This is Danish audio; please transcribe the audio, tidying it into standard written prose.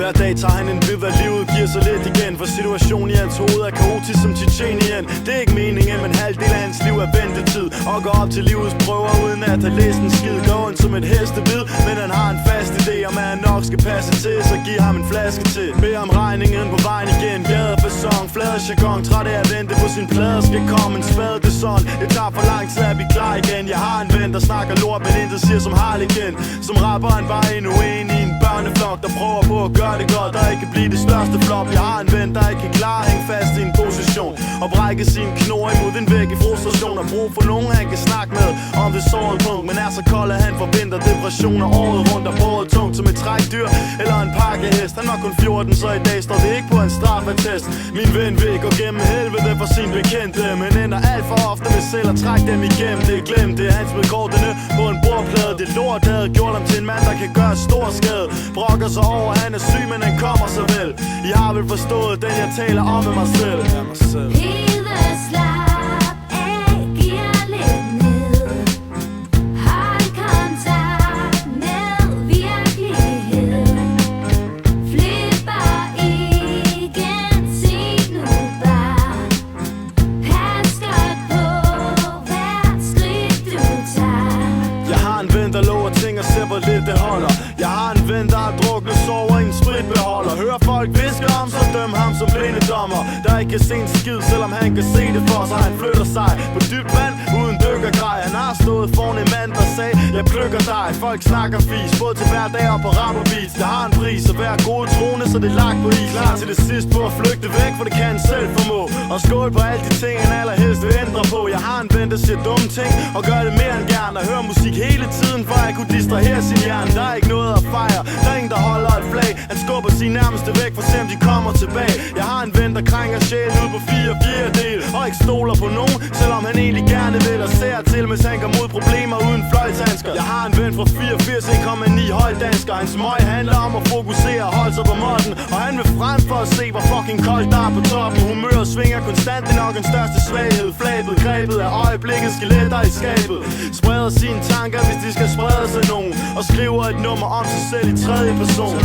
Hver dag tager han en bid af livet, giver sig lidt igen. For situationen i hans hoved er kaotisk som Tjetjenien. Det er ikke meningen, men halvdel af hans liv er ventetid. Og går op til livets prøver uden at have læst en skid. Går ondt som et hestebid, men han har en fast idé om at han nok skal passe til. Så giv ham en flaske til. Bed om regningen på vejen igen. Gade fasong, flade jargon. Træt af at vente på sin plade. Skal komme en spade, det sådan. Det tager for lang tid at blive klar igen. Jeg har en ven, der snakker lort, men intet siger som Harlekin. Som rapperen var endnu en i en børneflok, der prøver på at gøre det godt, der ikke kan blive det største flop. Jeg har en ven, der ikke kan klare at hænge fast i en position og brække sine knor imod en væg i frustration. Og brug for nogen, han kan snakke med om det sårede punkt, men er så kold, at han forventer depressioner året rundt. Og båret tungt som et trækdyr eller en pakkehest. Han var kun 14, så i dag står det ikke på en straffetest. Min ven vil gå gennem helvede for sin bekendte, men ender alt for ofte med selv at trække dem igennem det. Glem det, han smed kortene på en bordplade. Det lort, der havde gjort ham til en mand, der kan gøre stor skade. Brokker sig over, han er syg, men han kommer så vel. I har vel forstået den, jeg taler om med mig selv. Hele slap af, giver lidt ned. Hold kontakt med virkeligheden. Flipper igen, sig nu bare. Pas godt på hvert skridt du tager. Jeg har en ven, der lover ting og ser hvor lidt det holder. Jeg har en ven, der har druknet sover i en spritbeholder. Hører folk viske om, så døm ham som blindedommer, der ikke kan se en skid, selvom han kan se det for sig. Han flytter sig på dybt vand uden dykkergrej. Han har stået foran en mand, der sagde, jeg plukker dig. Folk snakker fis, både til hver dag og på rap og beats. Det har en pris at være gode troende, så det er lagt på is. Klar til det sidste på at flygte væk, for det kan han selv formå. Og skål på alle de ting, han allerhelst vil ændre på. Jeg har en ven, der siger dumme ting og gør det mere end gerne. Og hører musik hele tiden, for at kunne distrahere sin hjerne. Der er ikke noget at fejre, der er ingen, der holder et flag. Han skubber sin nærmeste væk, for at se om de kommer tilbage. Jeg har en ven, der krænker sjælen ud på 4/4 og ikke stoler på nogen, selvom han egentlig gerne vil. Og ser til, mens han går mod problemer uden fløjthandsker. Jeg har en ven fra 84,9 højdansker. Hans møg handler om at fokusere og holde sig på måtten. Og han vil frem for at se, hvor fucking koldt der er på toppen. Humøret svinger konstant, det er nok en største svaghed. Flabet, grebet af øjeblikket, skeletter i skabet. Spreder sine tanker, hvis de skal sprede sig nogen. Og skriver et nummer om sig selv i tredje person.